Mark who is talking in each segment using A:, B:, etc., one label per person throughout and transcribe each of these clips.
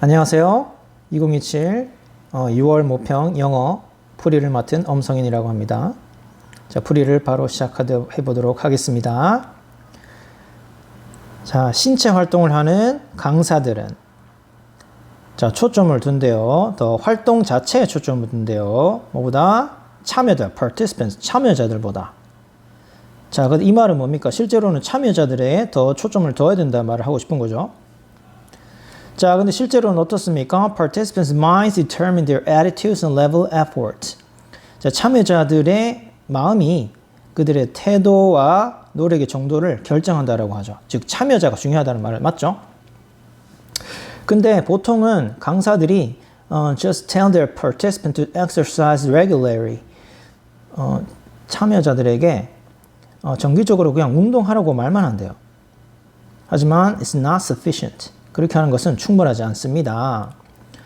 A: 안녕하세요. 2027 6월 모평 영어 풀이를 맡은 엄성인이라고 합니다. 자, 풀이를 바로 시작해 보도록 하겠습니다. 자, 신체 활동을 하는 강사들은 자, 초점을 둔대요. 더 활동 자체에 초점을 둔대요. 뭐보다 참여자, participants, 참여자들보다. 자, 근데 이 말은 뭡니까? 실제로는 참여자들에 더 초점을 둬야 된다는 말을 하고 싶은 거죠. 자, 근데 실제로는 어떻습니까? Participants' minds determine their attitudes and level of effort. 자, 참여자들의 마음이 그들의 태도와 노력의 정도를 결정한다라고 하죠. 즉, 참여자가 중요하다는 말 맞죠? 근데 보통은 강사들이 just tell their participants to exercise regularly. 참여자들에게 정기적으로 그냥 운동하라고 말만 한대요. 하지만 it's not sufficient. 그렇게 하는 것은 충분하지 않습니다.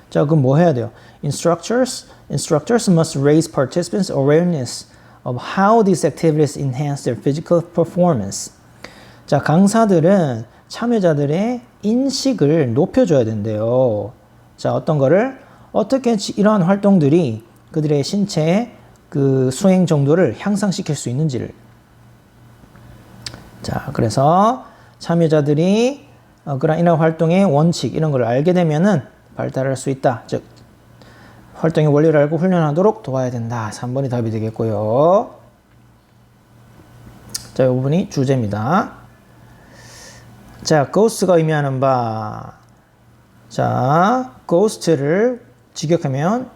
A: 자, 그럼 뭐 해야 돼요? Instructors must raise participants' awareness of how these activities enhance their physical performance. 자, 강사들은 참여자들의 인식을 높여줘야 된대요. 자, 어떤 거를 어떻게 이러한 활동들이 그들의 신체의 그 수행 정도를 향상시킬 수 있는지를. 자, 그래서 참여자들이 그런 이런 활동의 원칙 이런 걸 알게 되면은 발달할 수 있다. 즉 활동의 원리를 알고 훈련하도록 도와야 된다. 3번이 답이 되겠고요. 자, 이 부분이 주제입니다. 자, ghost가 의미하는 바. 자, ghost를 직역하면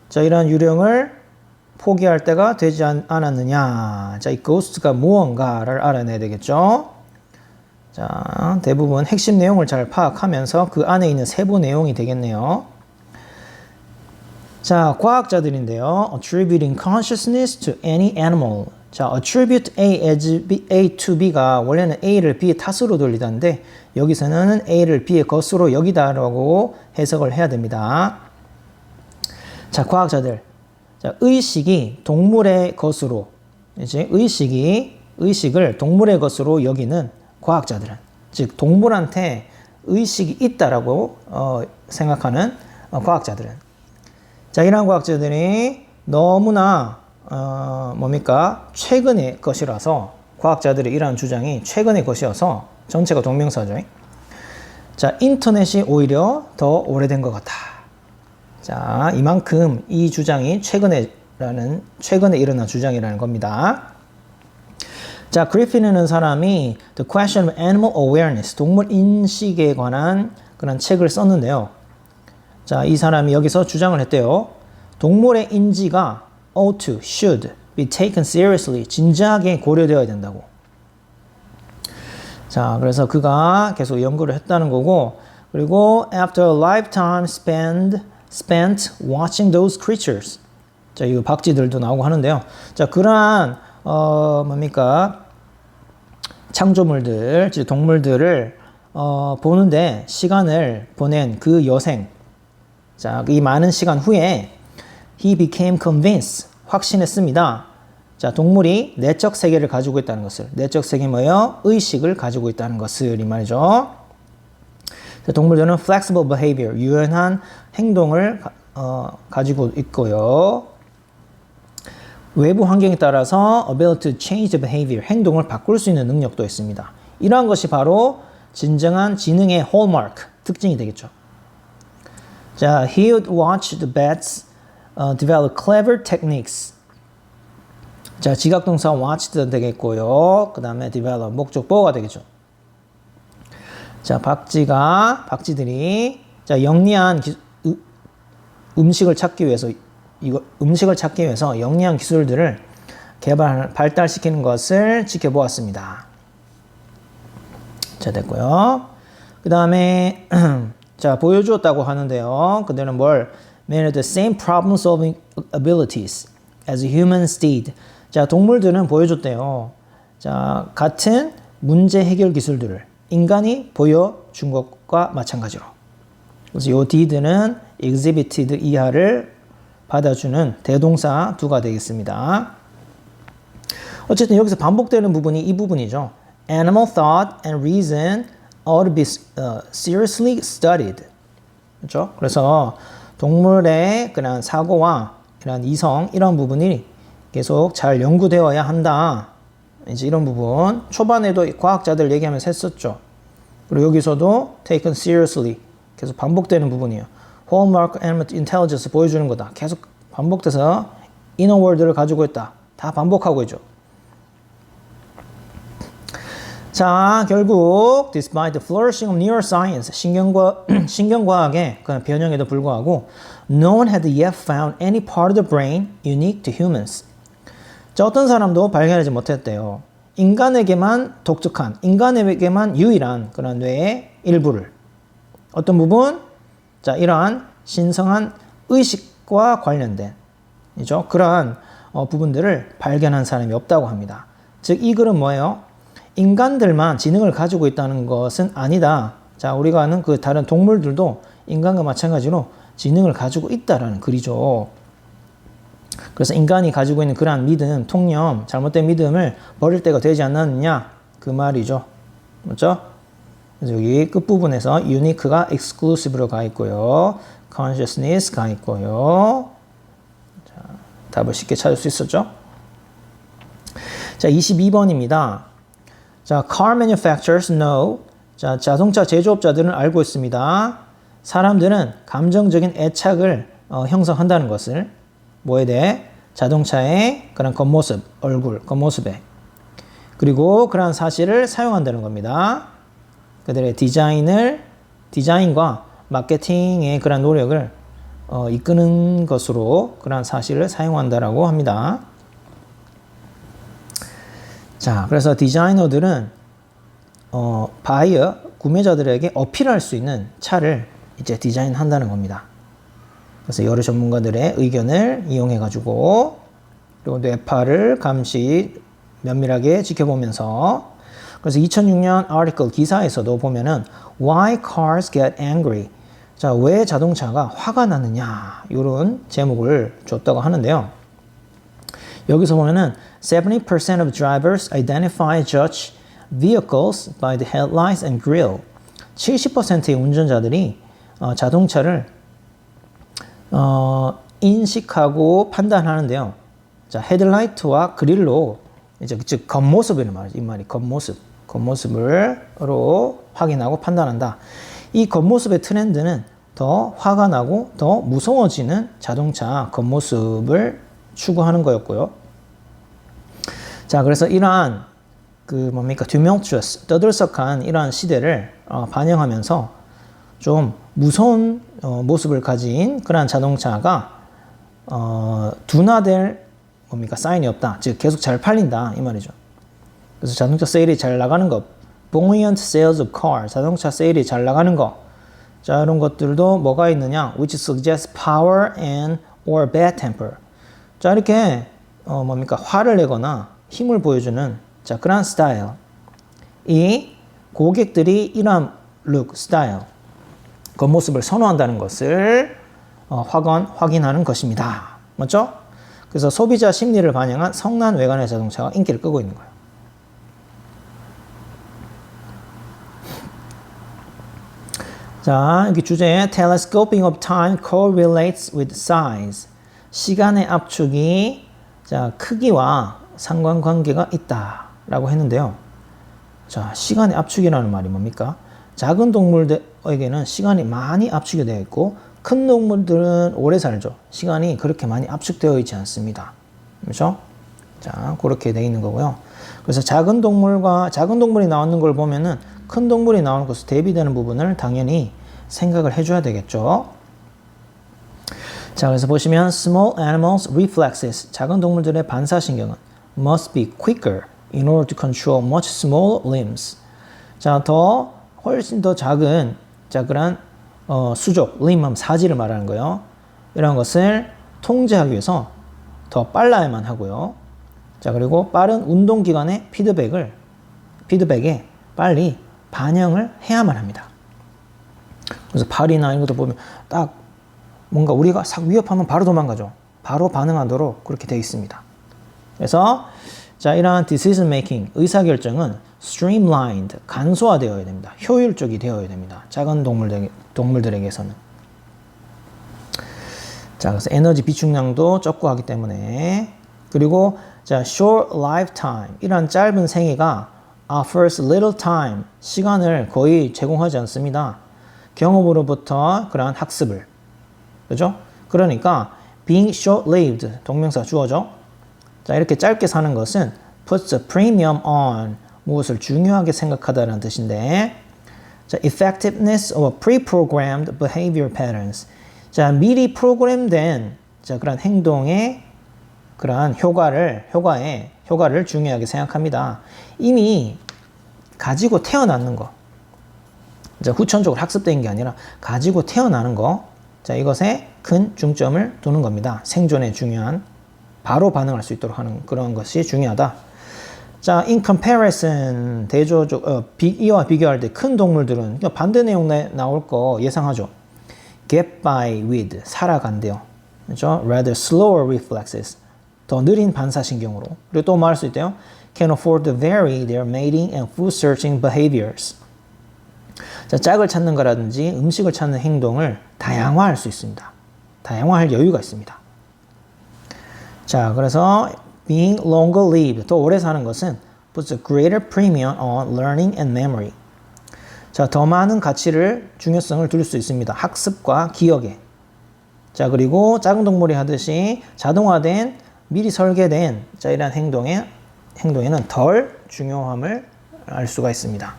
A: 자, 이런 유령을 포기할 때가 되지 않았느냐. 자, 이 ghost가 무언가를 알아내야 되겠죠. 자, 대부분 핵심 내용을 잘 파악하면서 그 안에 있는 세부 내용이 되겠네요. 자, 과학자들인데요. Attributing consciousness to any animal. 자, attribute A to B가 원래는 A를 B의 탓으로 돌리던데 여기서는 A를 B의 것으로 여기다라고 해석을 해야 됩니다. 자, 과학자들. 자, 의식이 동물의 것으로 이제 의식을 동물의 것으로 여기는 과학자들은, 즉 동물한테 의식이 있다라고 생각하는 과학자들은, 자, 이러한 과학자들이 너무나 뭡니까? 최근의 것이라서, 과학자들의 이러한 주장이 최근의 것이어서 전체가 동명사죠. 자, 인터넷이 오히려 더 오래된 것 같다. 자, 이만큼 이 주장이 최근에 일어난 주장이라는 겁니다. 자, 그리핀이라는 사람이 The Question of Animal Awareness, 동물 인식에 관한 그런 책을 썼는데요. 자, 이 사람이 여기서 주장을 했대요. 동물의 인지가 ought to, should be taken seriously, 진지하게 고려되어야 된다고. 자, 그래서 그가 계속 연구를 했다는 거고, 그리고 after a lifetime spent watching those creatures. 자, 이 박쥐들도 나오고 하는데요. 자, 그러한 뭡니까? 창조물들, 즉 동물들을 보는데 시간을 보낸 그 여생. 자, 이 많은 시간 후에 he became convinced, 확신했습니다. 자, 동물이 내적 세계를 가지고 있다는 것을. 내적 세계 뭐예요? 의식을 가지고 있다는 것을 이 말이죠. 자, 동물들은 flexible behavior, 유연한 행동을 가지고 있고요. 외부 환경에 따라서 ability to change the behavior, 행동을 바꿀 수 있는 능력도 있습니다. 이러한 것이 바로 진정한 지능의 hallmark, 특징이 되겠죠. 자, he would watch the bats develop clever techniques. 자, 지각동사 watch도 되겠고요. 그 다음에 develop, 목적보어가 되겠죠. 자, 박쥐들이 자, 영리한 음식을 찾기 위해서 영리한 기술들을 발달시키는 것을 지켜보았습니다. 자, 됐고요. 그 다음에 자, 보여주었다고 하는데요. 그들은 뭘? Many of the same problem solving abilities as humans did. 자, 동물들은 보여줬대요. 자, 같은 문제 해결 기술들을 인간이 보여준 것과 마찬가지로. 그래서 이 did는 exhibited 이하를 받아주는 대동사 두가 되겠습니다. 어쨌든 여기서 반복되는 부분이 이 부분이죠. Animal thought and reason ought to be seriously studied. 그렇죠? 그래서 동물의 그런 사고와 이런 이성 이런 부분이 계속 잘 연구되어야 한다. 이제 이런 부분 초반에도 과학자들 얘기하면서 했었죠. 그리고 여기서도 taken seriously 계속 반복되는 부분이에요. hallmark animal intelligence 보여주는 거다. 계속 반복돼서 inner world를 가지고 있다. 다 반복하고 있죠. 자, 결국 despite the flourishing of neuroscience, 신경과학의 그 변형에도 불구하고 no one had yet found any part of the brain unique to humans. 자, 어떤 사람도 발견하지 못했대요. 인간에게만 독특한, 인간에게만 유일한 그런 뇌의 일부를. 어떤 부분? 자, 이러한 신성한 의식과 관련된 이죠. 그러한 부분들을 발견한 사람이 없다고 합니다. 즉, 이 글은 뭐예요? 인간들만 지능을 가지고 있다는 것은 아니다. 자, 우리가 아는 그 다른 동물들도 인간과 마찬가지로 지능을 가지고 있다라는 글이죠. 그래서 인간이 가지고 있는 그러한 믿음, 통념, 잘못된 믿음을 버릴 때가 되지 않았느냐 그 말이죠. 맞죠? 그래서 여기 끝부분에서 unique가 exclusive로 가 있고요. consciousness 가 있고요. 자, 답을 쉽게 찾을 수 있었죠? 자, 22번입니다. 자, car manufacturers know. 자, 자동차 제조업자들은 알고 있습니다. 사람들은 감정적인 애착을 형성한다는 것을 뭐에 대해? 자동차의 그런 겉모습, 얼굴, 겉모습에. 그리고 그러한 사실을 사용한다는 겁니다. 그들의 디자인과 마케팅의 그런 노력을 이끄는 것으로 그러한 사실을 사용한다라고 합니다. 자, 그래서 디자이너들은 바이어, 구매자들에게 어필할 수 있는 차를 이제 디자인한다는 겁니다. 그래서 여러 전문가들의 의견을 이용해가지고 그리고 뇌파를 감시 면밀하게 지켜보면서 그래서 2006년 아티클 기사에서도 보면은 Why cars get angry? 자, 왜 자동차가 화가 나느냐? 이런 제목을 줬다고 하는데요. 여기서 보면은 70% of drivers identify judge vehicles by the headlights and grille. 70%의 운전자들이 자동차를 인식하고 판단하는데요. 자, 헤드라이트와 그릴로 이제 즉 겉모습이란 말이죠. 이 말이 겉모습으로 확인하고 판단한다. 이 겉모습의 트렌드는 더 화가 나고 더 무서워지는 자동차 겉모습을 추구하는 거였고요. 자, 그래서 이러한 tumultuous, 떠들썩한 이러한 시대를 반영하면서 좀 무서운 모습을 가진 그러한 자동차가 둔화될 사인이 없다. 즉 계속 잘 팔린다 이 말이죠. 그래서 자동차 세일이 잘 나가는 것, buoyant sales of cars, 자동차 세일이 잘 나가는 것. 자, 이런 것들도 뭐가 있느냐? which suggests power and or bad temper. 자, 이렇게 화를 내거나 힘을 보여주는 자, 그런 스타일. 이 고객들이 이러한 룩, 스타일, 겉모습을 선호한다는 것을 확인하는 것입니다. 맞죠? 그래서 소비자 심리를 반영한 성난 외관의 자동차가 인기를 끄고 있는 거예요. 자, 여기 주제에 telescoping of time correlates with size. 시간의 압축이 자, 크기와 상관관계가 있다라고 했는데요. 자, 시간의 압축이라는 말이 뭡니까? 작은 동물들에게는 시간이 많이 압축이 되어 있고 큰 동물들은 오래 살죠. 시간이 그렇게 많이 압축되어 있지 않습니다. 그렇죠? 자, 그렇게 되어 있는 거고요. 그래서 작은 동물이 나오는 걸 보면은 큰 동물이 나오는 것에 대비되는 부분을 당연히 생각을 해줘야 되겠죠. 자, 그래서 보시면 small animals reflexes, 작은 동물들의 반사신경은 must be quicker in order to control much smaller limbs. 자, 훨씬 더 작은 그런 수족, limb, 사지를 말하는 거예요. 이런 것을 통제하기 위해서 더 빨라야만 하고요. 자, 그리고 빠른 운동기관의 피드백에 빨리 반영을 해야만 합니다. 그래서 팔이나 이런 것도 보면 딱 뭔가 우리가 싹 위협하면 바로 도망가죠. 바로 반응하도록 그렇게 되어 있습니다. 그래서 자, 이러한 decision making, 의사결정은 streamlined, 간소화되어야 됩니다. 효율적이 되어야 됩니다. 작은 동물들에게서는. 자, 그래서 에너지 비축량도 적고 하기 때문에. 그리고 자, short lifetime 이런 짧은 생애가 offers little time 시간을 거의 제공하지 않습니다. 경험으로부터 그러한 학습을. 그죠? 그러니까 being short-lived 동명사 주어죠. 자, 이렇게 짧게 사는 것은 puts a premium on 무엇을 중요하게 생각하다라는 뜻인데 자, effectiveness of pre-programmed behavior patterns. 자, 미리 프로그램된 자, 그런 행동의 그러한 효과를 중요하게 생각합니다. 이미 가지고 태어나는 거. 자, 후천적으로 학습된 게 아니라 가지고 태어나는 거. 자, 이것에 큰 중점을 두는 겁니다. 생존에 중요한 바로 반응할 수 있도록 하는 그런 것이 중요하다. 자, in comparison 이와 비교할 때 큰 동물들은 반대 내용 나올 거 예상하죠. get by with 살아간대요. 그렇죠? rather slower reflexes 더 느린 반사신경으로. 그리고 또 말할 수 있대요. can afford to vary their mating and food searching behaviors. 자, 짝을 찾는 거라든지 음식을 찾는 행동을 다양화할 수 있습니다. 다양화할 여유가 있습니다. 자, 그래서 being longer lived, 더 오래 사는 것은 puts a greater premium on learning and memory. 자, 더 많은 중요성을 둘 수 있습니다. 학습과 기억에. 자, 그리고 작은 동물이 하듯이 자동화된, 미리 설계된 자, 이런 행동에는 덜 중요함을 알 수가 있습니다.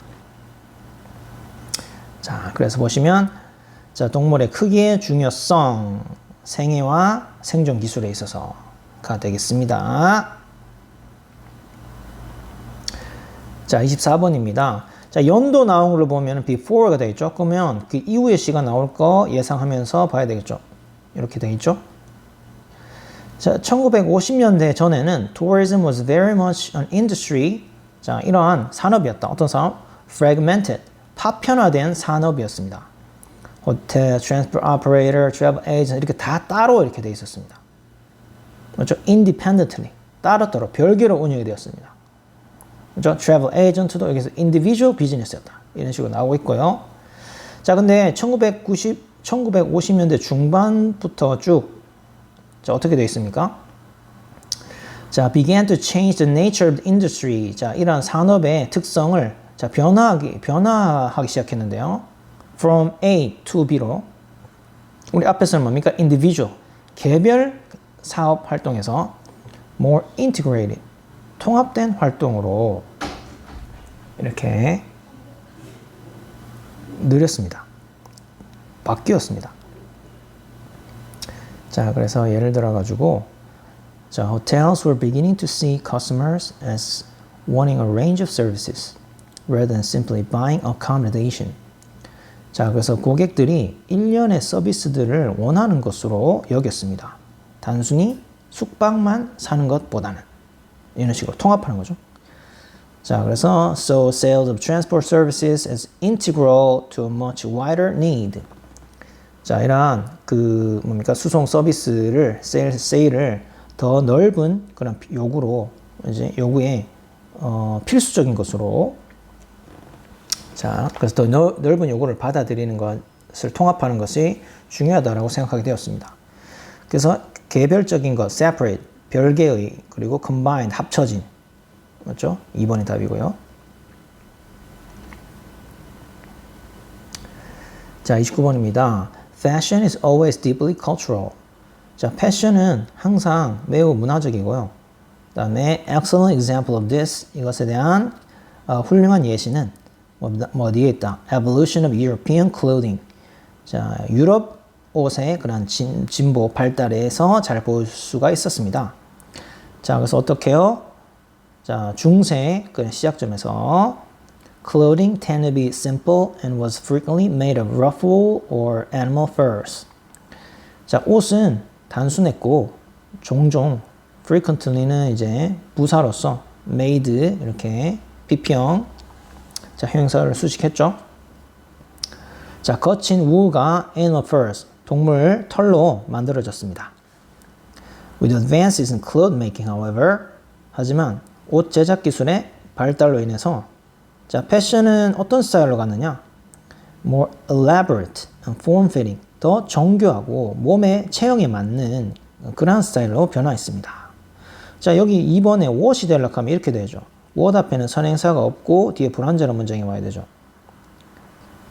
A: 자, 그래서 보시면 자, 동물의 크기의 중요성, 생애와 생존 기술에 있어서가 되겠습니다. 자, 24번입니다. 자, 연도 나온 걸로 보면 before가 되겠죠. 그러면 그 이후의 시가 나올 거 예상하면서 봐야 되겠죠. 이렇게 되겠죠. 자, 1950년대 전에는 tourism was very much an industry. 자, 이러한 산업이었다. 어떤 산업? fragmented. 파편화된 산업이었습니다. 호텔, transport operator, travel agent 이렇게 다 따로 이렇게 돼 있었습니다. 그렇죠? independently. 따로따로 별개로 운영이 되었습니다. 그렇죠? travel agent도 여기서 individual business였다. 이런 식으로 나오고 있고요. 자, 근데 1950년대 중반부터 쭉 자, 어떻게 되어 있습니까? 자, began to change the nature of the industry. 자, 이러한 산업의 특성을 자, 변화하기 시작했는데요. From A to B로. 우리 앞에서는 뭡니까? individual. 개별 사업 활동에서 more integrated. 통합된 활동으로 이렇게 느렸습니다. 바뀌었습니다. 자, 그래서 예를 들어가지고 자, hotels were beginning to see customers as wanting a range of services rather than simply buying accommodation. 자, 그래서 고객들이 일련의 서비스들을 원하는 것으로 여겼습니다. 단순히 숙박만 사는 것보다는 이런 식으로 통합하는 거죠. 자, 그래서 so sales of transport services is integral to a much wider need. 자, 이러한 그 뭡니까 수송 서비스를 세일을 더 넓은 그런 요구에 필수적인 것으로 자, 그래서 더 넓은 요구를 받아들이는 것을 통합하는 것이 중요하다라고 생각하게 되었습니다. 그래서 개별적인 것, separate, 별개의, 그리고 combined, 합쳐진. 맞죠? 2번이 답이고요. 자, 29번입니다. Fashion is always deeply cultural. 자, 패션은 항상 매우 문화적이고요. 그 다음에 excellent example of this, 이것에 대한 훌륭한 예시는 어디에 있다? Evolution of European clothing. 자, 유럽 옷의 그런 진보 발달에서 잘 볼 수가 있었습니다. 자, 그래서 어떻게 해요? 자, 중세 그 시작점에서 clothing tended to be simple and was frequently made of rough wool or animal furs. 자, 옷은 단순했고 종종 frequently는 이제 부사로서 made 이렇게 비평 자, 형용사를 수식했죠. 자, 거친 우가 animal furs 동물 털로 만들어졌습니다. With advances in cloth making, however, 하지만 옷 제작 기술의 발달로 인해서 자, 패션은 어떤 스타일로 갔느냐? More elaborate and form-fitting, 더 정교하고 몸의 체형에 맞는 그러한 스타일로 변화했습니다. 자, 여기 2번에 what이 되려고 하면 이렇게 되죠. what 앞에는 선행사가 없고 뒤에 불완전한 문장이 와야 되죠.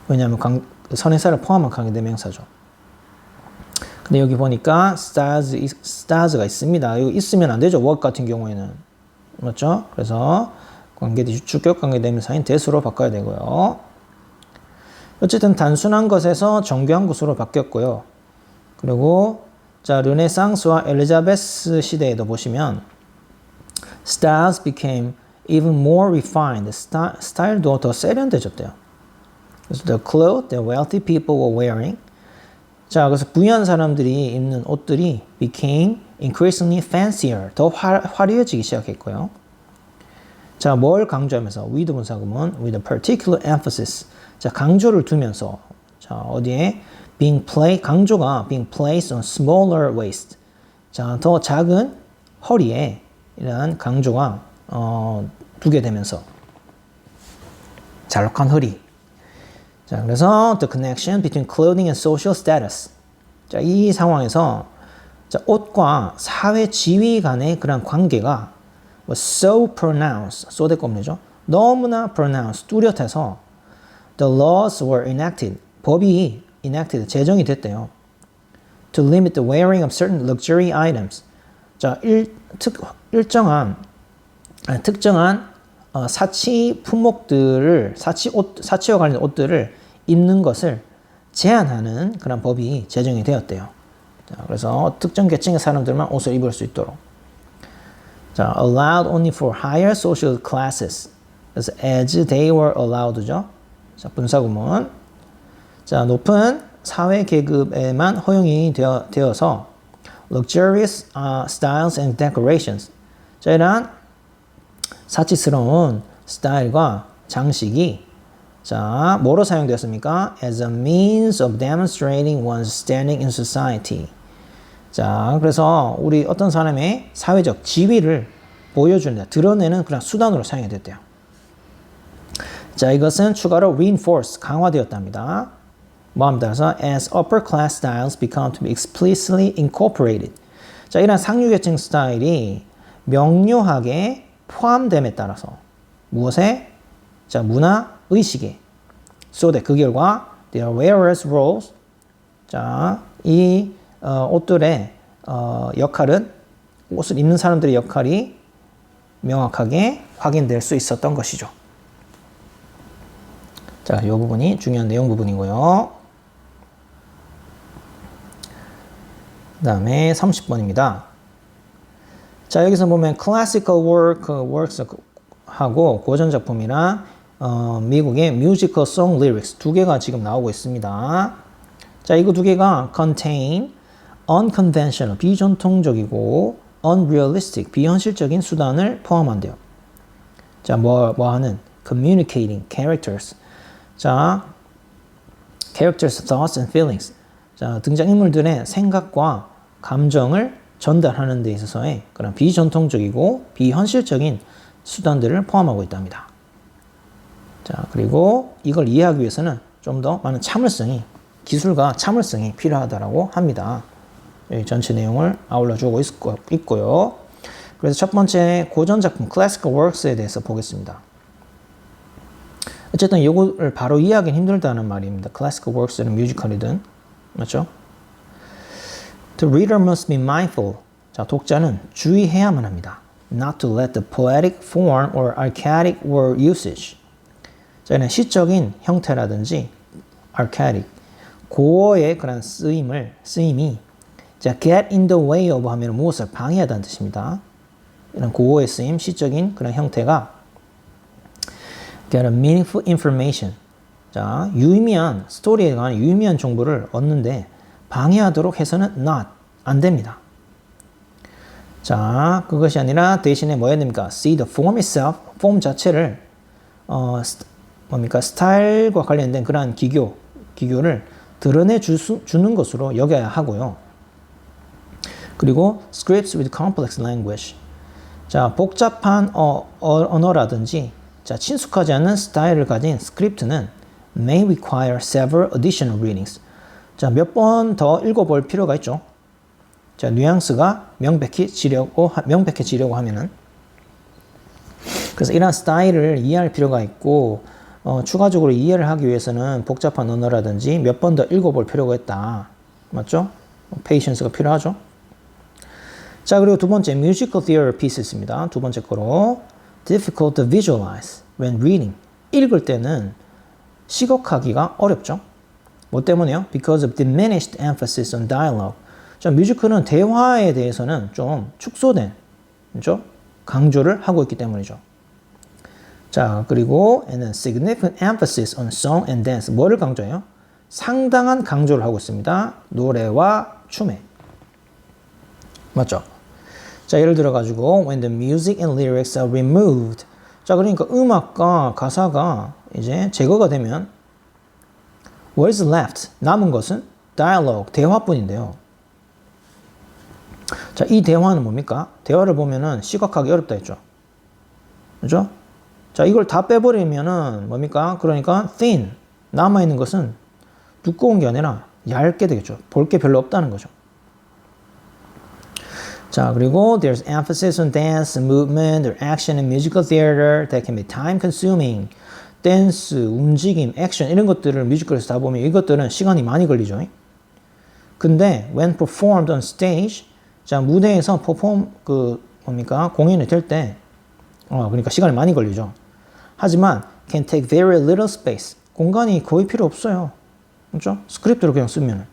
A: 왜냐하면 선행사를 포함한 관계대명사죠. 근데 여기 보니까 stars가 있습니다. 이거 있으면 안 되죠. what 같은 경우에는. 맞죠? 그래서 주격 관계대명사인 that으로 바꿔야 되고요. 어쨌든 단순한 것에서 정교한 것으로 바뀌었고요. 그리고 자, 르네상스와 엘리자베스 시대에도 보시면 styles became even more refined. 스타일도 더 세련돼졌대요. 그래서 the clothes that wealthy people were wearing. 자, 그래서 부유한 사람들이 입는 옷들이 became increasingly fancier. 더 화려해지기 시작했고요. 자, 뭘 강조하면서 with 분사구문 with a particular emphasis. 자, 강조를 두면서 자, 어디에 강조가 being placed on smaller waist. 자, 더 작은 허리에 이런 강조가 두게 되면서 잘록한 허리. 자, 그래서 the connection between clothing and social status. 자, 이 상황에서 자, 옷과 사회 지위 간의 그런 관계가 was so pronounced. so 대꼼이죠. 너무나 pronounced. 뚜렷해서 the laws were enacted. 법이 enacted. 제정이 됐대요. To limit the wearing of certain luxury items. 자, 특정한 사치 품목들을 사치와 관련된 옷들을 입는 것을 제한하는 그런 법이 제정이 되었대요. 자, 그래서 특정 계층의 사람들만 옷을 입을 수 있도록. 자, allowed only for higher social classes. 그래서 as they were allowed죠. 자, 분사구문. 자, 높은 사회 계급에만 허용이 되어서 luxurious styles and decorations. 자, 이러한 사치스러운 스타일과 장식이 자, 뭐로 사용되었습니까? As a means of demonstrating one's standing in society. 자, 그래서 우리 어떤 사람의 사회적 지위를 보여주는, 드러내는 그런 수단으로 사용이 됐대요. 자, 이것은 추가로 reinforce, 강화되었답니다. 뭐합니다? 그래서 as upper class styles become to be explicitly incorporated. 자, 이런 상류계층 스타일이 명료하게 포함됨에 따라서 무엇에? 자, 문화 의식에. So that 그 결과 their wearers roles. 자, 이 옷들의 역할은 옷을 입는 사람들의 역할이 명확하게 확인될 수 있었던 것이죠. 자, 이 부분이 중요한 내용 부분이고요. 그 다음에 30번입니다. 자, 여기서 보면 classical works 하고 고전 작품이랑 미국의 musical song lyrics 두 개가 지금 나오고 있습니다. 자, 이거 두 개가 contain unconventional 비전통적이고 unrealistic 비현실적인 수단을 포함한대요. 자, 뭐 하는 communicating characters. 자, characters, thoughts and feelings. 자, 등장인물들의 생각과 감정을 전달하는 데 있어서의 그런 비전통적이고 비현실적인 수단들을 포함하고 있답니다. 자, 그리고 이걸 이해하기 위해서는 좀 더 많은 참을성이, 기술과 참을성이 필요하다고 합니다. 여기 전체 내용을 아울러 주고 있고요. 그래서 첫 번째 고전 작품 classical works에 대해서 보겠습니다. 어쨌든 이거를 바로 이해하기는 힘들다는 말입니다. classical works는 뮤지컬이든 맞죠? The reader must be mindful. 자, 독자는 주의해야만 합니다. Not to let the poetic form or archaic word usage. 자, 이는 시적인 형태라든지 archaic, 고어의 그런 쓰임이 자, get in the way of 하면 무엇을 방해하다는 뜻입니다. 이런 고어의 쓰임, 시적인 그런 형태가 get a meaningful information. 자, 유의미한 스토리에 관한 유의미한 정보를 얻는데 방해하도록 해서는 not, 안 됩니다. 자, 그것이 아니라 대신에 뭐 해야 됩니까? See the form itself, 폼 자체를 스타일과 관련된 그러한 기교를 드러내 주는 것으로 여겨야 하고요. 그리고 scripts with complex language. 자, 복잡한 언어라든지 자, 친숙하지 않은 스타일을 가진 스크립트는 may require several additional readings. 자, 몇 번 더 읽어볼 필요가 있죠. 자, 뉘앙스가 명백해지려고 하면은. 그래서 이런 스타일을 이해할 필요가 있고, 추가적으로 이해를 하기 위해서는 복잡한 언어라든지 몇 번 더 읽어볼 필요가 있다. 맞죠? 페이션스가 필요하죠. 자, 그리고 두 번째, musical theory pieces입니다. 두 번째 거로, difficult to visualize when reading. 읽을 때는 시각하기가 어렵죠. 뭐 때문에요? Because of diminished emphasis on dialogue. 자, 뮤지컬은 대화에 대해서는 좀 축소된, 그렇죠? 강조를 하고 있기 때문이죠. 자, 그리고 and significant emphasis on song and dance. 뭐를 강조해요? 상당한 강조를 하고 있습니다. 노래와 춤에. 맞죠? 자, 예를 들어 가지고 when the music and lyrics are removed. 자, 그러니까 음악과 가사가 이제 제거가 되면 what is left? 남은 것은 dialogue, 대화뿐인데요. 자, 이 대화는 뭡니까? 대화를 보면은 시각하기 어렵다 했죠. 그죠? 자, 이걸 다 빼버리면은 뭡니까? 그러니까 thin, 남아있는 것은 두꺼운 게 아니라 얇게 되겠죠. 볼 게 별로 없다는 거죠. 자, 그리고 there's emphasis on dance, movement, or action in musical theater that can be time consuming. 댄스, 움직임, 액션 이런 것들을 뮤지컬에서 다 보면 이것들은 시간이 많이 걸리죠. 근데 when performed on stage, 자, 무대에서 공연이 될 때, 그러니까 시간이 많이 걸리죠. 하지만 can take very little space. 공간이 거의 필요 없어요. 그렇죠? 스크립트로 그냥 쓰면.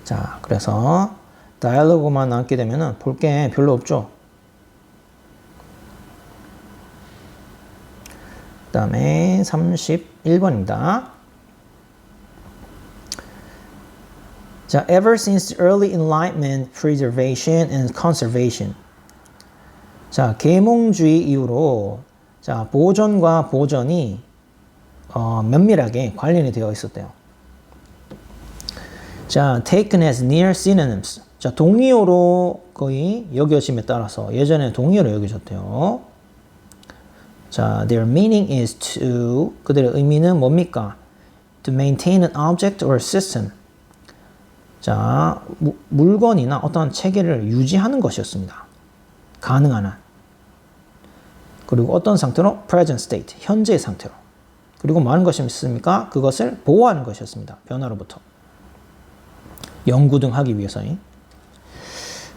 A: 자, 그래서 다이얼로그만 남게 되면은 볼 게 별로 없죠. 그 다음에 31번입니다. 자, ever since the early enlightenment, preservation and conservation. 자, 계몽주의 이후로 자, 보존과 보전이 면밀하게 관련이 되어 있었대요. 자, taken as near synonyms. 자, 동의어로 거의 여겨짐에 따라서 예전에 동의어로 여겨졌대요. 자, their meaning is to, 그들의 의미는 뭡니까? To maintain an object or system. 자, 물건이나 어떤 체계를 유지하는 것이었습니다. 가능한 한. 그리고 어떤 상태로? present state, 현재의 상태로. 그리고 뭐 하는 것이 있습니까? 그것을 보호하는 것이었습니다. 변화로부터. 연구 등 하기 위해서.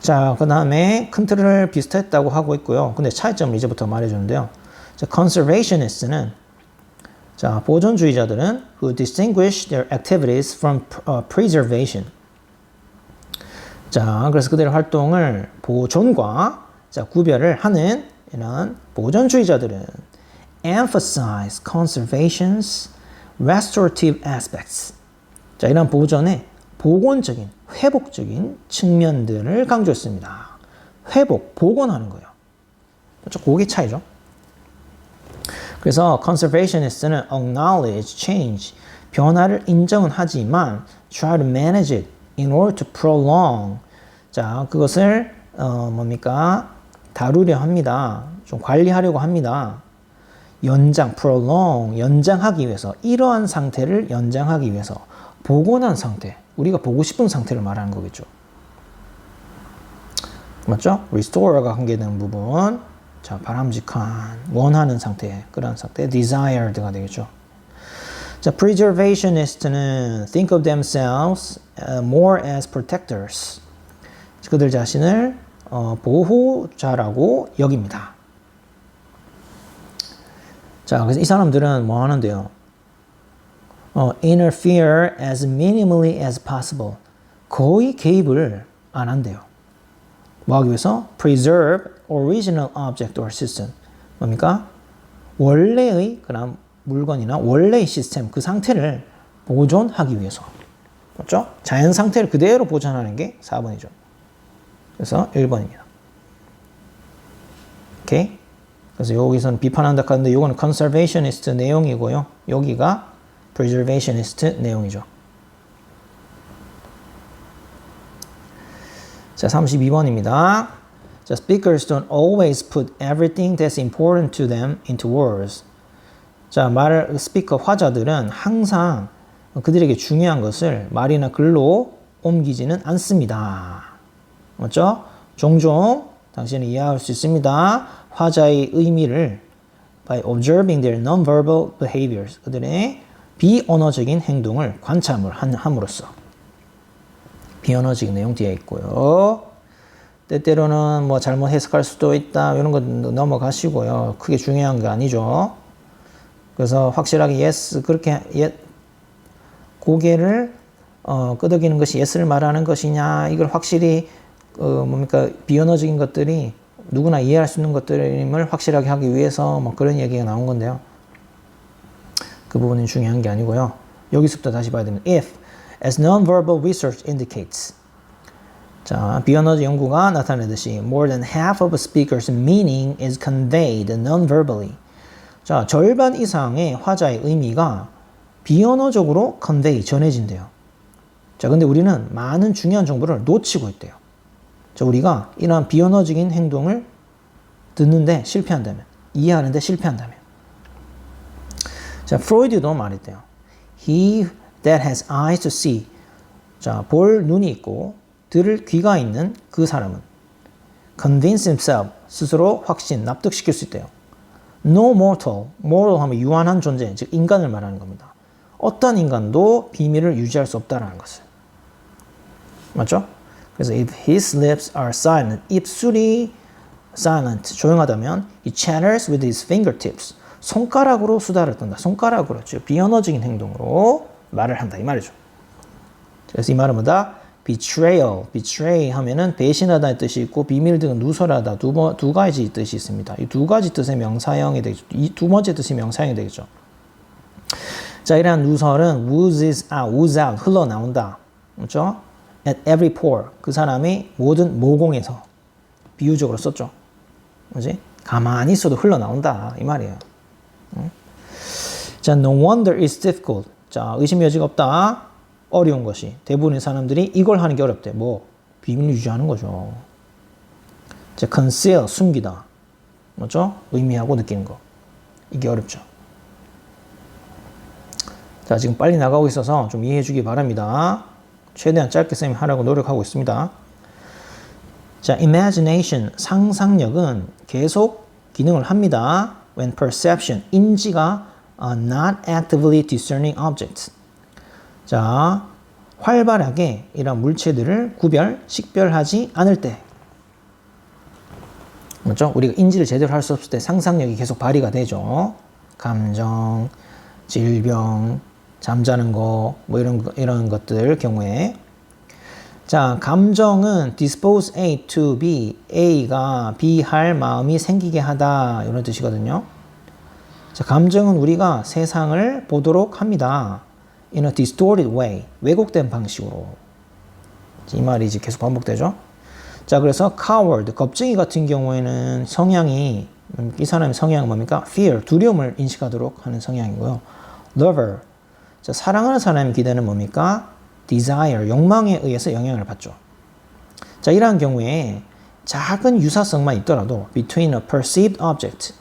A: 자, 그 다음에 큰 틀을 비슷했다고 하고 있고요. 근데 차이점을 이제부터 말해주는데요. 자, conservationist는 자, 보존주의자들은 who distinguish their activities from preservation. 자, 그래서 그들의 활동을 보존과 자, 구별을 하는 이런 보존주의자들은 emphasize conservation's restorative aspects. 자, 이런 보존의 복원적인, 회복적인 측면들을 강조했습니다. 회복, 복원하는 거예요. 그렇죠? 그게 차이죠. 그래서 conservationist는 acknowledge change, 변화를 인정은 하지만 try to manage it in order to prolong. 자, 그것을 다루려 합니다. 좀 관리하려고 합니다. 연장, prolong, 연장하기 위해서, 이러한 상태를 연장하기 위해서 복원한 상태, 우리가 보고 싶은 상태를 말하는 거겠죠. 맞죠? restore가 관계되는 부분, 자, 바람직한, 원하는 상태, 그런 상태, desired가 되겠죠. 자, preservationist는 think of themselves more as protectors. 그들 자신을 보호자라고 여깁니다. 자, 그래서 이 사람들은 뭐 하는데요? interfere as minimally as possible. 거의 개입을 안 한대요. 뭐 하기 위해서? preserve original object or system. 뭡니까? 원래의 그런 물건이나 원래의 시스템, 그 상태를 보존하기 위해서. 맞죠? 자연 상태를 그대로 보존하는 게 4번이죠. 그래서 1번입니다. 오케이? 그래서 여기서는 비판한다 하는데 이거는 conservationist 내용이고요. 여기가 preservationist 내용이죠. 자, 32번입니다. 자, speakers don't always put everything that's important to them into words. 자, 스피커 화자들은 항상 그들에게 중요한 것을 말이나 글로 옮기지는 않습니다. 맞죠? 종종 당신은 이해할 수 있습니다. 화자의 의미를 by observing their non-verbal behaviors. 그들의 비언어적인 행동을 관찰을 함으로써. 비언어적인 내용 뒤에 있고요. 때때로는 뭐 잘못 해석할 수도 있다. 이런 거 넘어가시고요. 크게 중요한 게 아니죠. 그래서 확실하게 yes, 그렇게 고개를 끄덕이는 것이 yes를 말하는 것이냐, 이걸 확실히 뭡니까 비언어적인 것들이 누구나 이해할 수 있는 것들임을 확실하게 하기 위해서 뭐 그런 얘기가 나온 건데요. 그 부분은 중요한 게 아니고요. 여기서부터 다시 봐야 되는 if, as non-verbal research indicates. 자, 비언어적 연구가 나타내듯이 more than half of a speaker's meaning is conveyed non-verbally. 자, 절반 이상의 화자의 의미가 비언어적으로 convey, 전해진대요. 자, 근데 우리는 많은 중요한 정보를 놓치고 있대요. 자, 우리가 이러한 비언어적인 행동을 듣는데 실패한다면, 이해하는데 실패한다면. 자, 프로이드도 말했대요. He that has eyes to see. 자, 볼 눈이 있고 들을 귀가 있는 그 사람은 convince himself, 스스로 확신, 납득시킬 수 있대요. No mortal, mortal 하면 유한한 존재, 즉 인간을 말하는 겁니다. 어떤 인간도 비밀을 유지할 수 없다는 것을. 맞죠? 그래서 if his lips are silent, 입술이 silent, 조용하다면 he chatters with his fingertips. 손가락으로 수다를 떤다. 손가락으로, 즉 비언어적인 행동으로 말을 한다 이 말이죠. 그래서 이 말은 뭐다? betrayal, betray 하면은 배신하다의 뜻이 있고 비밀 등은 누설하다 두 가지 뜻이 있습니다. 이 두 가지 뜻의 명사형이 되겠죠. 이 두 번째 뜻이 명사형이 되겠죠. 자, 이러한 누설은 ooze out, 흘러나온다. 그렇죠? At every pore, 그 사람의 모든 모공에서 비유적으로 썼죠. 뭐지? 가만히 있어도 흘러나온다 이 말이에요. 자, no wonder it's difficult. 자, 의심 여지가 없다. 어려운 것이. 대부분의 사람들이 이걸 하는 게 어렵대. 뭐? 비밀 유지하는 거죠. 자, conceal, 숨기다. 뭐죠? 의미하고 느끼는 거. 이게 어렵죠. 자, 지금 빨리 나가고 있어서 좀 이해해 주기 바랍니다. 최대한 짧게 쌤이 하라고 노력하고 있습니다. 자, imagination, 상상력은 계속 기능을 합니다. When perception, 인지가 not actively discerning objects. 자, 활발하게 이런 물체들을 식별하지 않을 때. 맞죠? 우리가 인지를 제대로 할 수 없을 때 상상력이 계속 발휘가 되죠. 감정, 질병, 잠자는 거, 뭐 이런 것들 경우에. 자, 감정은 dispose A to B, A가 B 할 마음이 생기게 하다 이런 뜻이거든요. 자, 감정은 우리가 세상을 보도록 합니다. In a distorted way, 왜곡된 방식으로. 이 말이 이제 계속 반복되죠. 자, 그래서 coward, 겁쟁이 같은 경우에는 성향이, 이 사람의 성향은 뭡니까? fear, 두려움을 인식하도록 하는 성향이고요. lover, 자, 사랑하는 사람의 기대는 뭡니까? desire, 욕망에 의해서 영향을 받죠. 자, 이러한 경우에 작은 유사성만 있더라도 between a perceived object.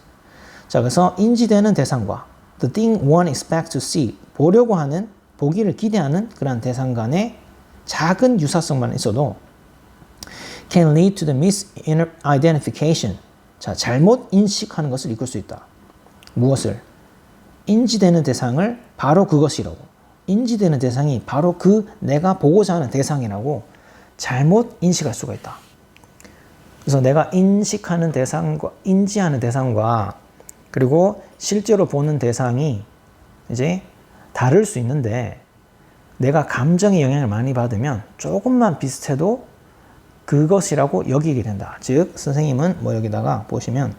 A: 자, 그래서 인지되는 대상과 the thing one expects to see, 보려고 하는, 보기를 기대하는 그런 대상 간의 작은 유사성만 있어도 can lead to the misidentification. 자, 잘못 인식하는 것을 이끌 수 있다. 무엇을? 인지되는 대상을 바로 그것이라고. 인지되는 대상이 바로 그 내가 보고자 하는 대상이라고 잘못 인식할 수가 있다. 그래서 내가 인식하는 대상과 인지하는 대상과 그리고 실제로 보는 대상이 이제 다를 수 있는데 내가 감정의 영향을 많이 받으면 조금만 비슷해도 그것이라고 여기게 된다. 즉 선생님은 뭐 여기다가 보시면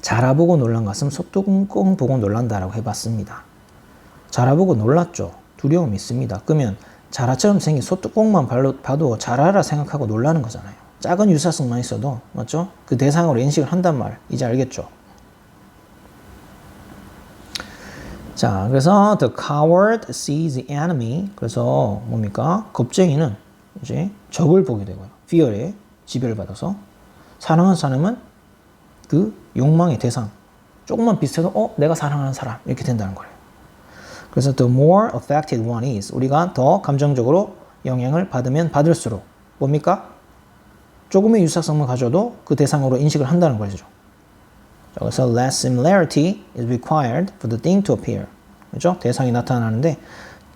A: 자라보고 놀란 가슴 소뚜껑 보고 놀란다라고 해봤습니다. 자라보고 놀랐죠. 두려움이 있습니다. 그러면 자라처럼 생긴 소뚜껑만 봐도 자라라 생각하고 놀라는 거잖아요. 작은 유사성만 있어도 맞죠? 그 대상으로 인식을 한단 말 이제 알겠죠? 자, 그래서 the coward sees the enemy. 그래서 뭡니까? 겁쟁이는 이제 적을 보게 되고요. fear에 지배를 받아서 사랑하는 사람은 그 욕망의 대상. 조금만 비슷해도 내가 사랑하는 사람 이렇게 된다는 거예요. 그래서 the more affected one is, 우리가 더 감정적으로 영향을 받으면 받을수록 뭡니까? 조금의 유사성만 가져도 그 대상으로 인식을 한다는 거죠. 그래서 less similarity is required for the thing to appear. 그렇죠? 대상이 나타나는데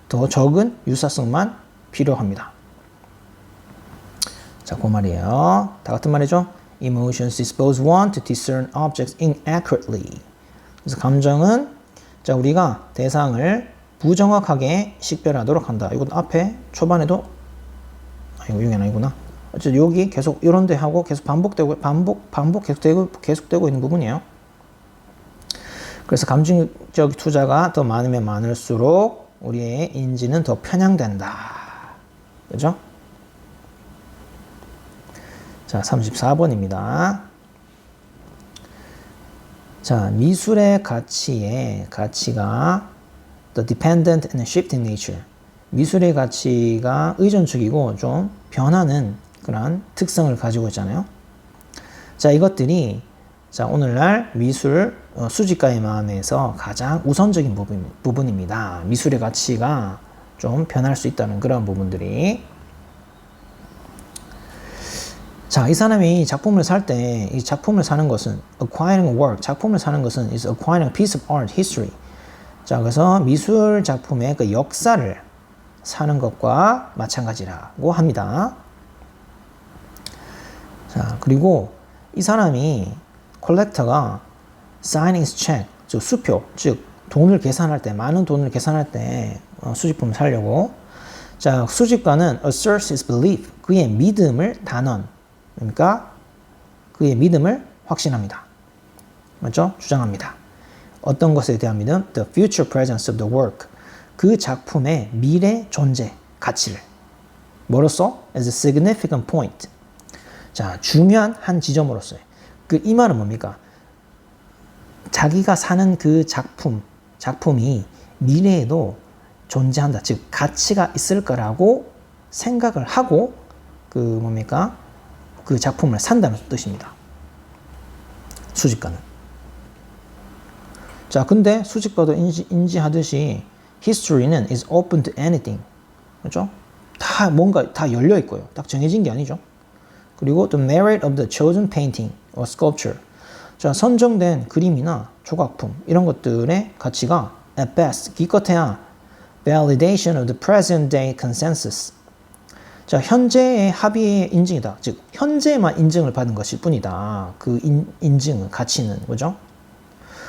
A: 더 적은 유사성만 필요합니다. 자, 그 말이에요. 다 같은 말이죠. Emotions dispose one to discern objects inaccurately. 그래서 감정은 자, 우리가 대상을 부정확하게 식별하도록 한다. 이것도 앞에 초반에도 이게 아니구나. 어쨌든 여기 계속 이런 데 하고 계속 반복 계속되고 있는 부분이에요. 그래서 감정적 투자가 더 많으면 많을수록 우리의 인지는 더 편향된다. 그죠? 자, 34번입니다. 자, 미술의 가치가 the dependent and shifting nature. 미술의 가치가 의존적이고 좀 변하는 그런 특성을 가지고 있잖아요. 자, 이것들이 자, 오늘날 미술 수집가의 마음에서 가장 우선적인 부분입니다. 미술의 가치가 좀 변할 수 있다는 그런 부분들이. 자, 이 사람이 작품을 살 때 이 작품을 사는 것은 acquiring a work, 작품을 사는 것은 is acquiring a piece of art history. 자, 그래서 미술 작품의 그 역사를 사는 것과 마찬가지라고 합니다. 자, 그리고 이 사람이 컬렉터가 signing his check, 즉 수표, 즉 돈을 계산할 때, 많은 돈을 계산할 때 수집품을 사려고. 자, 수집가는 asserts his belief, 그의 믿음을 단언, 그러니까 그의 믿음을 확신합니다. 맞죠? 주장합니다. 어떤 것에 대한 믿음? The future presence of the work. 그 작품의 미래 존재, 가치를. 뭐로써? As a significant point. 자, 중요한 한 지점으로서요. 이 말은 뭡니까? 자기가 사는 그 작품이 미래에도 존재한다. 즉, 가치가 있을 거라고 생각을 하고 뭡니까? 그 작품을 산다는 뜻입니다. 수집가는. 자, 근데 수집가도 인지하듯이 history는 is open to anything. 그렇죠? 뭔가 다 열려 있고요. 딱 정해진 게 아니죠. 그리고 the merit of the chosen painting or sculpture. 자, 선정된 그림이나 조각품 이런 것들의 가치가 at best 기껏해야 validation of the present day consensus. 자, 현재의 합의의 인증이다. 즉, 현재만 인증을 받은 것일 뿐이다. 그 인증은, 가치는, 그죠?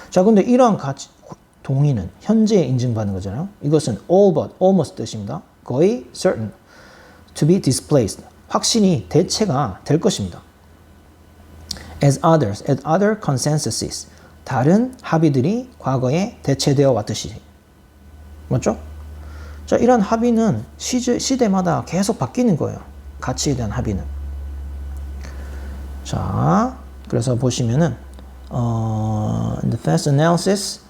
A: 자, 근데 이러한 동의는 현재에 인증받는 거잖아요. 이것은 all but, almost 뜻입니다. 거의 certain, to be displaced. 확신이 대체가 될 것입니다. as other consensuses. 다른 합의들이 과거에 대체되어 왔듯이. 맞죠? 자, 이런 합의는 시대마다 계속 바뀌는 거예요. 가치에 대한 합의는. 자, 그래서 보시면은 the first analysis,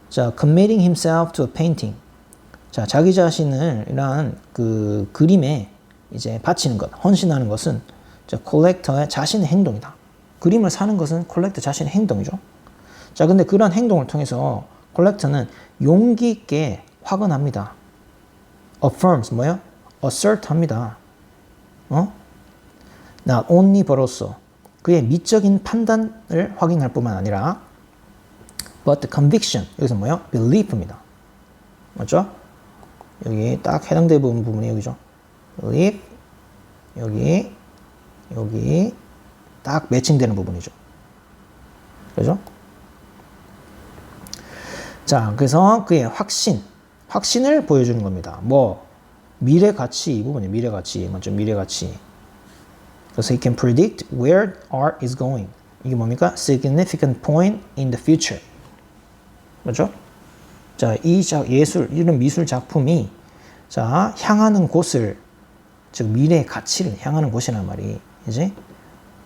A: 자, committing himself to a painting. 자, 자기 자신을 이러한 그 그림에 이제 바치는 것, 헌신하는 것은 자, 콜렉터의 자신의 행동이다. 그림을 사는 것은 콜렉터 자신의 행동이죠. 자, 근데 그런 행동을 통해서 콜렉터는 용기 있게 확언합니다. affirms 뭐요? assert 합니다. not only but also. 그의 미적인 판단을 확인할 뿐만 아니라 but the conviction. 여기서 뭐요? belief입니다. 맞죠? 여기 딱 해당되는 부분이 여기죠. belief. 여기 딱 매칭되는 부분이죠. 그죠? 자, 그래서 그의 확신을 보여주는 겁니다. 미래 가치, 이 부분이 미래 가치, 먼저 미래 가치. 그래서 he can predict where art is going. 이게 뭡니까? Significant point in the future. 맞죠? 자, 이런 미술 작품이 자, 향하는 곳을, 즉 미래의 가치를 향하는 곳이란 말이지.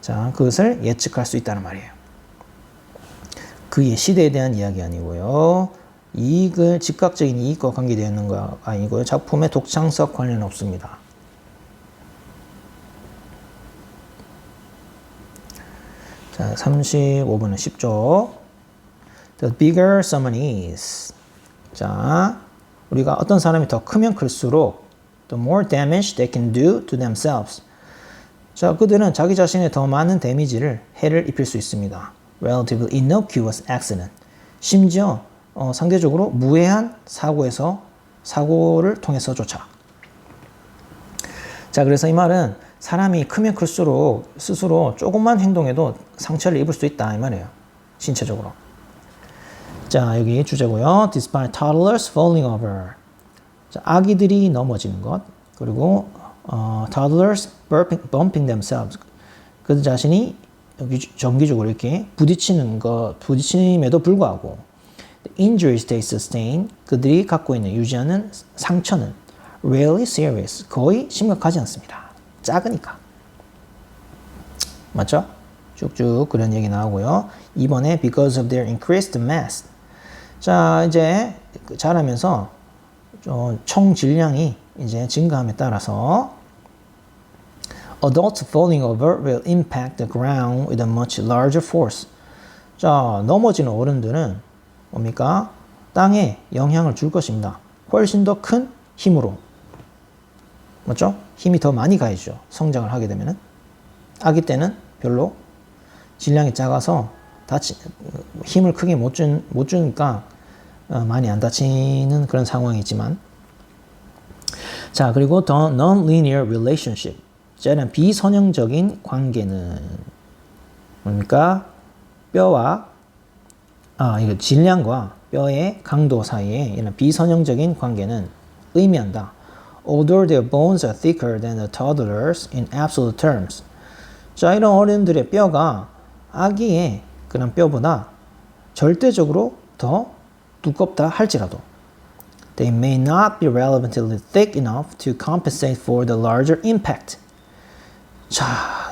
A: 자, 그것을 예측할 수 있다는 말이에요. 그의 시대에 대한 이야기 아니고요. 즉각적인 이익과 관계되어 있는 거 아니고요. 작품의 독창성 관련 없습니다. 자, 35번은 쉽죠. The bigger someone is. 자, 우리가 어떤 사람이 더 크면 클수록 the more damage they can do to themselves. 자, 그들은 자기 자신에 더 많은 데미지를 해를 입힐 수 있습니다. Relatively innocuous accident. 심지어 상대적으로 무해한 사고를 통해서조차. 자, 그래서 이 말은 사람이 크면 클수록 스스로 조금만 행동해도 상처를 입을 수 있다 이 말이에요. 신체적으로. 자, 여기 주제고요. Despite toddlers falling over. 자, 아기들이 넘어지는 것. 그리고 toddlers bumping themselves. 그 자신이 정기적으로 이렇게 부딪힘에도 불구하고 injuries they sustain. 그들이 갖고 있는 유지하는 상처는 rarely serious. 거의 심각하지 않습니다. 작으니까. 맞죠? 쭉쭉 그런 얘기 나오고요. 이번에 because of their increased mass. 자, 이제 자라면서 총 질량이 이제 증가함에 따라서 adults falling over will impact the ground with a much larger force. 자, 넘어지는 어른들은 뭡니까? 땅에 영향을 줄 것입니다. 훨씬 더 큰 힘으로. 맞죠? 힘이 더 많이 가해지죠. 성장을 하게 되면은. 아기 때는 별로 질량이 작아서 힘을 크게 못 주니까 많이 안 다치는 그런 상황이지만. 자, 그리고 the non-linear relationship. 이제는 비선형적인 관계는 뭡니까? 이거 질량과 뼈의 강도 사이에 이런 비선형적인 관계는 의미한다. Although their bones are thicker than the toddlers in absolute terms. 자, 이런 어른들의 뼈가 아기의 그런 뼈보다 절대적으로 더 두껍다 할지라도 they may not be relatively thick enough to compensate for the larger impact. 자,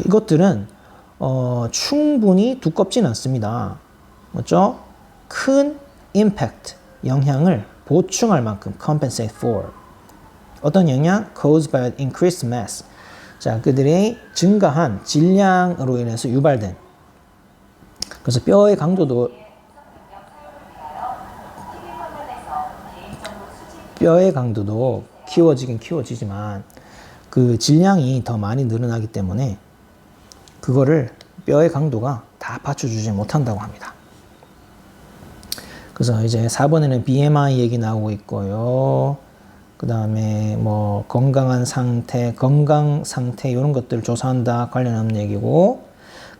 A: 이것들은 충분히 두껍진 않습니다. 맞죠? 큰 impact, 영향을 보충할 만큼 compensate for. 어떤 영향? Caused by increased mass. 자, 그들의 증가한 질량으로 인해서 유발된. 그래서 뼈의 강도도 키워지지만 그 질량이 더 많이 늘어나기 때문에 그거를 뼈의 강도가 다 받쳐주지 못한다고 합니다. 그래서 이제 4번에는 BMI 얘기 나오고 있고요. 그 다음에 뭐 건강 상태 이런 것들을 조사한다 관련 얘기고,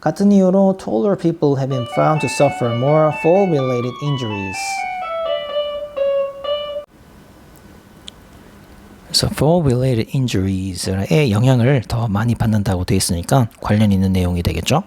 A: 같은 이유로 taller people have been found to suffer more fall-related injuries. 그래서 fall-related injuries에 영향을 더 많이 받는다고 되어 있으니까 관련 있는 내용이 되겠죠.